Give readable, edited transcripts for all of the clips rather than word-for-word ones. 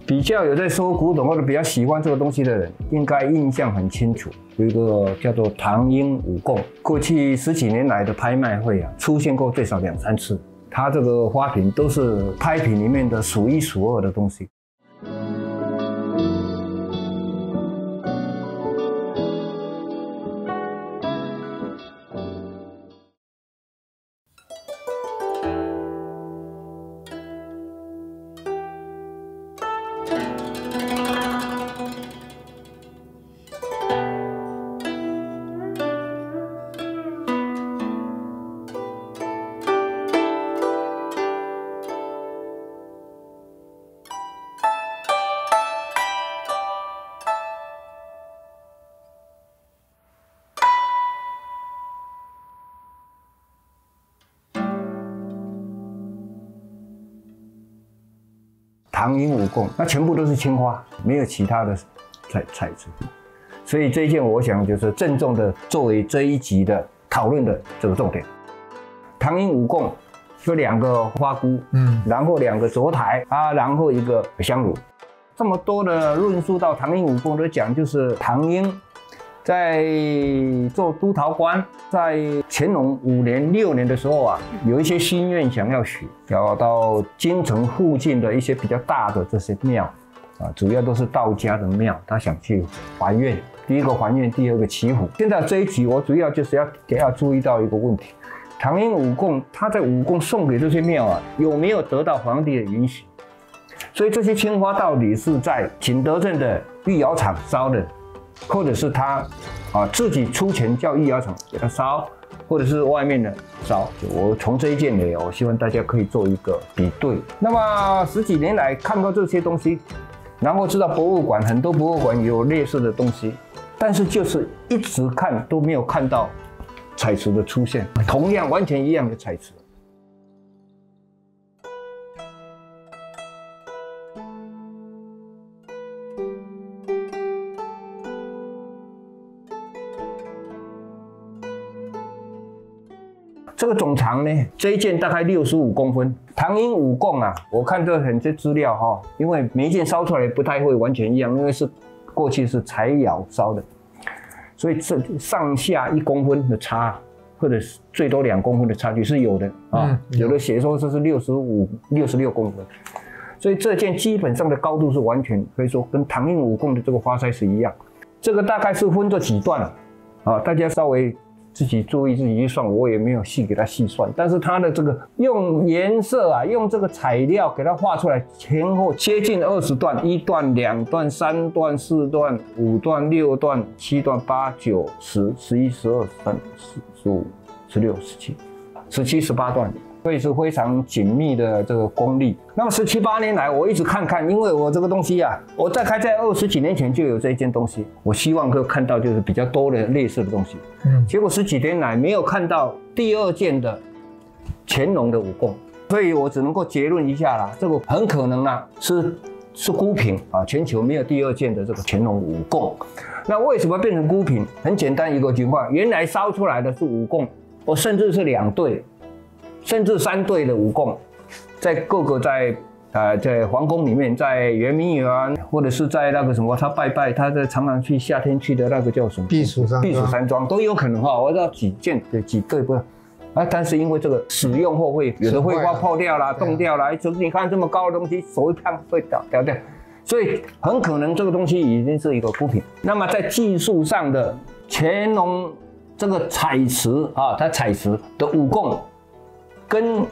比较有在收古董或者比较喜欢这个东西的人，应该印象很清楚。有一个叫做唐英五贡，过去10几年来的拍卖会啊，出现过最少2、3次。它这个花瓶都是拍品里面的数1数2的东西。唐英五贡，那全部都是青花，没有其他的材质，所以这一件我想就是郑重的作为这一集的讨论的这个重点。唐英五贡就2个花菇，然后2个烛台啊，然后1个香炉，这么多的论述到唐英五贡都讲，就是唐英在做督陶官，在乾隆5年、6年的时候啊，有一些心愿想要许，要到京城附近的一些比较大的这些庙啊，主要都是道家的庙，他想去还愿。第一个还愿，第二个祈福。现在这一集我主要就是要注意到一个问题：唐英五贡他在五贡送给这些庙啊，有没有得到皇帝的允许？所以这些青花到底是在景德镇的御窑厂烧的？或者是他自己出钱叫御窑厂给他烧，或者是外面的烧。我从这一件呢，我希望大家可以做一个比对。那么10几年来看到这些东西，然后知道博物馆很多博物馆有类似的东西，但是就是一直看都没有看到彩瓷的出现，同样完全一样的彩瓷。这个总长呢，这一件大概65公分。唐英五贡啊，我看这很多资料哈，因为每一件烧出来不太会完全一样，因为是过去是柴窑烧的，所以这上下1公分的差，或者是最多2公分的差距是有的啊。有的写说这是65、66公分，所以这件基本上的高度是完全可以说跟唐英五贡的这个花塞是一样。这个大概是分作几段啊，大家稍微自己注意自己去算，我也没有细给它细算，但是它的这个用颜色啊，用这个材料给它画出来，前后接近20段，1段、2段、3段、4段、5段、6段、7段、8、9、10、11、12、13、15、16、17、18段。所以是非常紧密的这个功力。那么17、18年来，我一直看，因为我这个东西啊，我大概在20几年前就有这一件东西，我希望可以看到就是比较多的类似的东西。结果10几年来没有看到第2件的乾隆的五贡，所以我只能够结论一下啦，这个很可能啊是孤品啊，全球没有第2件的这个乾隆五贡。那为什么变成孤品？很简单一个情况，原来烧出来的是五贡，我甚至是2对。甚至3对的五贡，在各个在皇宫里面，在圆明园或者是在那个什么，他拜拜，他在常常去夏天去的那个叫什么避暑山庄都有可能哈。我知道几对不？但是因为这个使用后会有的会破掉啦、冻掉啦，就是你看这么高的东西，手一碰会掉掉，所以很可能这个东西已经是一个孤品。那么在技术上的乾隆这个彩瓷啊，它彩瓷的五贡。跟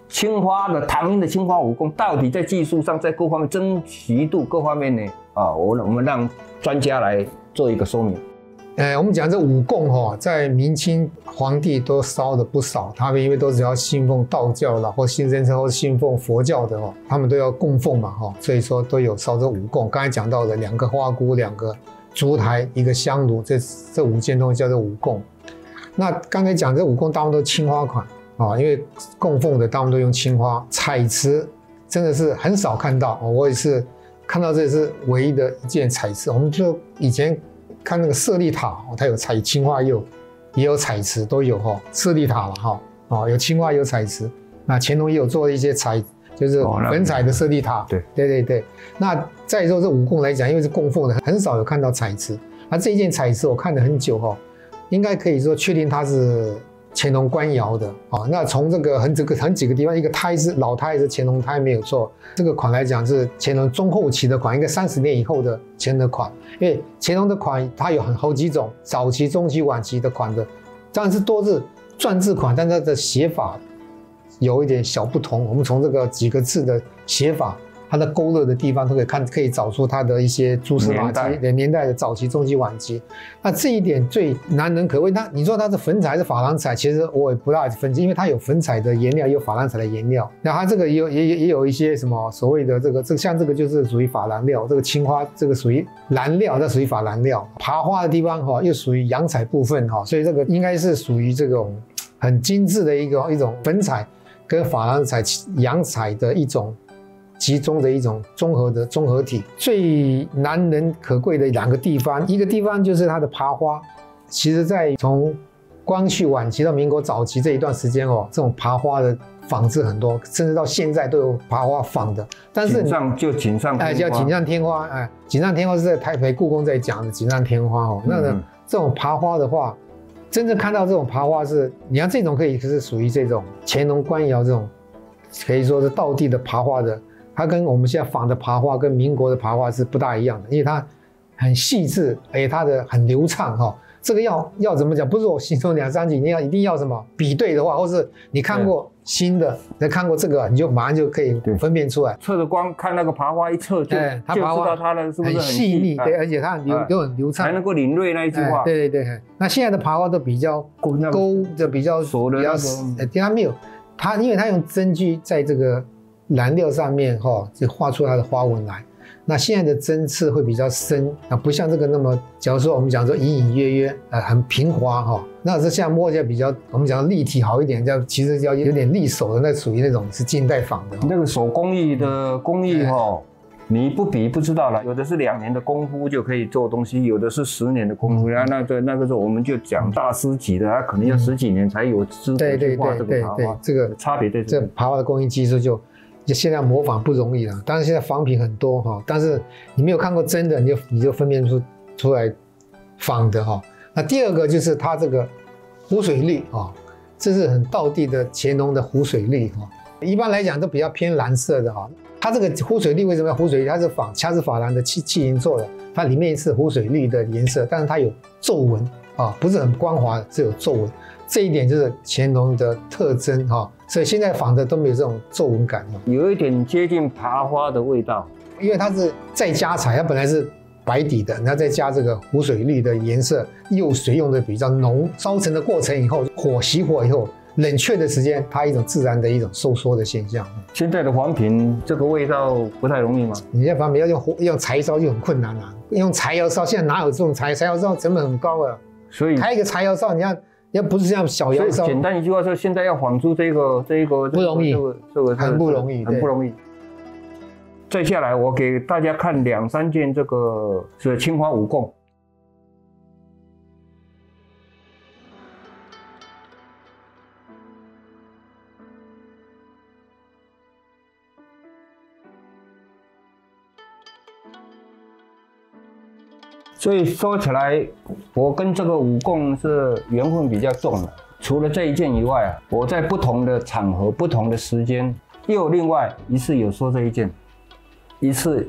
青花的唐英的青花五贡到底在技术上，在各方面珍惜度各方面呢？我们让专家来做一个说明。我们讲这五贡哈，在明清皇帝都烧的不少，他们因为都只要信奉道教啦，或信真称或信奉佛教的哈，他们都要供奉嘛哈，所以说都有烧这五贡。刚才讲到的2个花菇、2个烛台、1个香炉，这5件东西叫做五贡。那刚才讲这五贡大部分都是青花款。因为供奉的大部分都用青花，彩瓷真的是很少看到。我也是看到这是唯一的一件彩瓷。我们就以前看那个舍利塔，它有彩青花釉，也有彩瓷都有哈。舍利塔了哈，有青花有彩瓷。那乾隆也有做一些就是粉彩的舍利塔。对。那再说这武功来讲，因为是供奉的，很少有看到彩瓷。那这一件彩瓷我看了很久哈，应该可以说确定它是乾隆官窑的啊。那从这个很几个地方，一个胎是老胎是乾隆胎没有错。这个款来讲是乾隆中后期的款，应该30年以后的乾隆的款。因为乾隆的款它有好几种，早期、中期、晚期的款的，当然是多是篆字款，但它的写法有一点小不同。我们从这个几个字的写法，它的勾勒的地方都可以找出它的一些蛛丝马迹，年代的早期、中期、晚期。那这一点最难能可贵。那你说它是粉彩还是珐琅彩？其实我也不大分析，因为它有粉彩的颜料，也有珐琅彩的颜料。那它这个也有一些什么所谓的这个像这个就是属于珐琅料，这个青花这个属于蓝料，这属于珐琅料。爬花的地方哈又属于洋彩部分哈，所以这个应该是属于这种很精致的一种粉彩跟珐琅彩洋彩的一种集中的一种综合体。最难能可贵的2个地方，一个地方就是它的爬花，其实在从光绪晚期到民国早期这一段时间哦，这种爬花的仿制很多，甚至到现在都有爬花仿的。但是锦上添花，叫锦上添花，锦上添花是在台北故宫在讲的锦上添花哦。那这种爬花的话，真正看到这种爬花是，你看这种可以是属于这种乾隆官窑这种，可以说是道地的爬花的。它跟我们现在仿的爬花跟民国的爬花是不大一样的，因为它很细致，而且它的很流畅哈。这个要怎么讲？不是我形容2、3句，你一定要什么比对的话，或是你看过新的，你看过这个，你就马上就可以分辨出来。测着光看那个爬花一测就它爬花知道它的是不是很细腻，对，而且它又很流畅，才能够领略那一句话。对。那现在的爬花都比较勾的比较熟的那种，它没有因为它用针具在这个蓝料上面就画出它的花纹来。那现在的针刺会比较深，不像这个那么，假如说我们讲说隐隐约约，很平滑那这现在摸起来比较，我们讲立体好一点，其实要有点利手的，那属于那种是近代仿的。那个手工艺的工艺你不比不知道了，有的是2年的功夫就可以做东西，有的是10年的功夫。那个时候我们就讲大师级的，他可能要10几年才有资格去画这个爬花。这个差别在这爬花的工艺技术就现在模仿不容易了。当然现在仿品很多但是你没有看过真的，你就分辨出来仿的那第二个就是它这个湖水绿这是很道地的乾隆的湖水绿一般来讲都比较偏蓝色的它这个湖水绿为什么要湖水绿？它是珐琅的器银做的，它里面是湖水绿的颜色，但是它有皱纹不是很光滑，是有皱纹。这一点就是乾隆的特征所以现在仿的都没有这种皱纹感有一点接近爬花的味道，因为它是再加彩，它本来是白底的，然后再加这个湖水绿的颜色，釉水用的比较浓，烧成的过程以后，熄火以后。冷却的时间，它一种自然的一种收缩的现象。现在的黄品这个味道不太容易吗？你现在黄品要用柴烧就很困难用柴窑烧，现在哪有这种柴窑烧成本很高啊？所以开一个柴窑烧，你要不是像小窑烧，简单一句话说，现在要仿出这个不容易，这个很不容易，很不容易。再下来，我给大家看2、3件这个是青花武贡。所以说起来，我跟这个武贡是缘分比较重的。除了这一件以外我在不同的场合、不同的时间，又有另外一次有说这一件，一次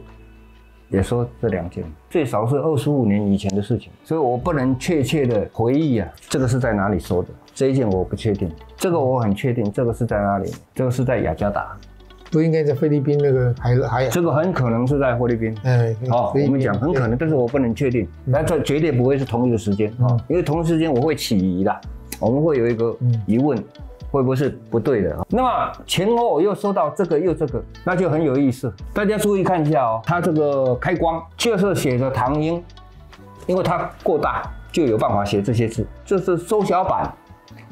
也说这2件，最少是25年以前的事情，所以我不能确切的回忆这个是在哪里收的。这一件我不确定，这个我很确定，这个是在哪里？这个是在雅加达。不应该在菲律宾那个还这个很可能是在菲律宾。我们讲很可能，但是我不能确定。那这绝对不会是同一个时间因为同一时间我会起疑的，我们会有一个疑问，会不会是不对的？那么前后又收到这个又这个，那就很有意思。大家注意看一下它这个开光就是写着唐英，因为它过大就有办法写这些字，这是缩小版。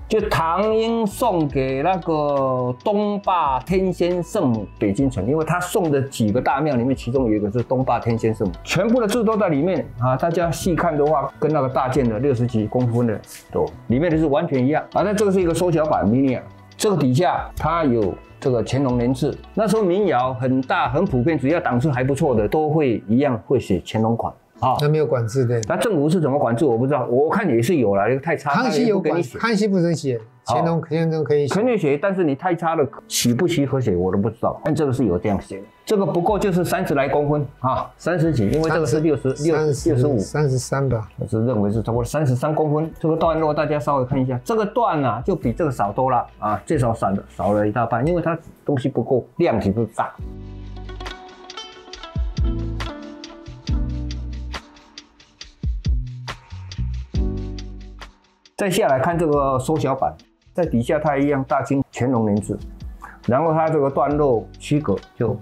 就唐英送给那个东坝天仙圣母北京城，因为他送的几个大庙里面，其中有一个是东坝天仙圣母，全部的字都在里面大家细看的话，跟那个大件的60几公分的都里面的是完全一样那这个是一个缩小版 mini 这个底下它有这个乾隆年制，那时候民谣很大很普遍，只要档次还不错的，都会一样会写乾隆款。啊，那没有管制的。那政府是怎么管制？我不知道，我看也是有啦，太差。康熙有管，康熙不能写，乾隆可以写。可以写，但是你太差了，许不许可写我都不知道。但这个是有这样写的，这个不过就是30来公分啊，30几，因为这个是65、33吧，我是认为是差不多33公分。这个段落大家稍微看一下，这个段啊就比这个少多了啊，最少少了一大半，因为它东西不够，量体不大。再下来看这个缩小版，在底下它一样大清乾隆年制，然后它这个段落区隔就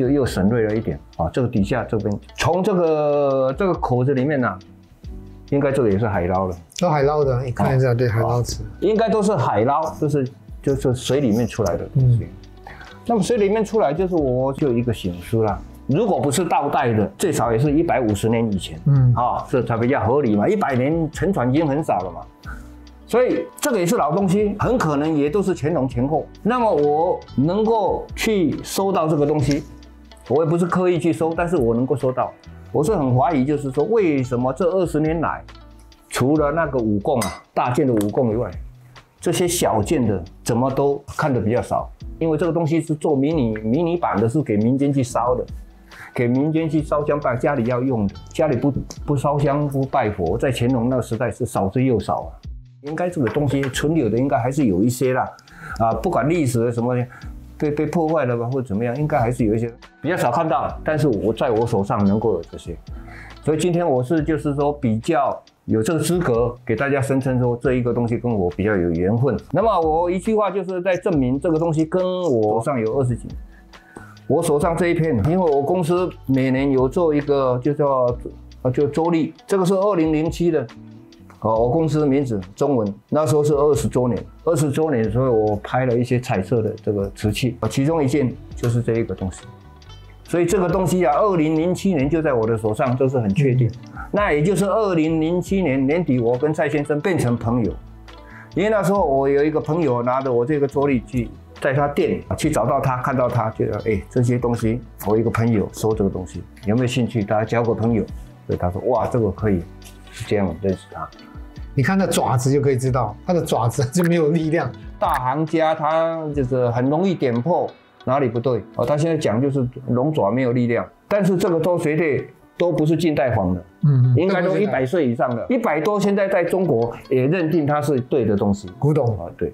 又省略了一点啊。这个底下这边从这个口子里面呢、应该这个也是海捞的，都海捞的，你看一下，对，海捞池，应该都是海捞，就是水里面出来的东西。那么水里面出来就是我就一个省思啦。如果不是倒带的，最少也是150年以前，这才比较合理嘛。100年沉船已经很少了嘛，所以这个也是老东西，很可能也都是乾隆前后。那么我能够去收到这个东西，我也不是刻意去收，但是我能够收到，我是很怀疑，就是说为什么这20年来，除了那个武功啊，大件的武功以外，这些小件的怎么都看得比较少？因为这个东西是做迷你版的，是给民间去烧的。给民间去烧香拜，家里要用的，家里不烧香不拜佛，在乾隆那个时代是少之又少啊。应该这个东西存留的应该还是有一些啦，啊，不管历史的什么被破坏了吧，或者怎么样，应该还是有一些，比较少看到。但是我在我手上能够有这些，所以今天我是就是说比较有这个资格给大家声称说这一个东西跟我比较有缘分。那么我一句话就是在证明这个东西跟我手上有20几年。我手上这一片，因为我公司每年有做一个就周历，这个是2007的，我公司的名字中文，那时候是20周年，20周年的时候我拍了一些彩色的这个瓷器，其中一件就是这一个东西，所以这个东西啊，2007年就在我的手上，这是很确定。那也就是2007年年底，我跟蔡先生变成朋友，因为那时候我有一个朋友拿着我这个周历去。在他店去找到他，看到他，觉得这些东西，我一个朋友收这个东西，有没有兴趣？大家交个朋友，所以他说哇，这个可以，是这样认识他。你看那爪子就可以知道，他的爪子就没有力量。大行家他就是很容易点破哪里不对他现在讲就是龙爪没有力量，但是这个都绝对都不是近代仿的，应该都100岁以上的，100多，现在在中国也认定它是对的东西，古董对。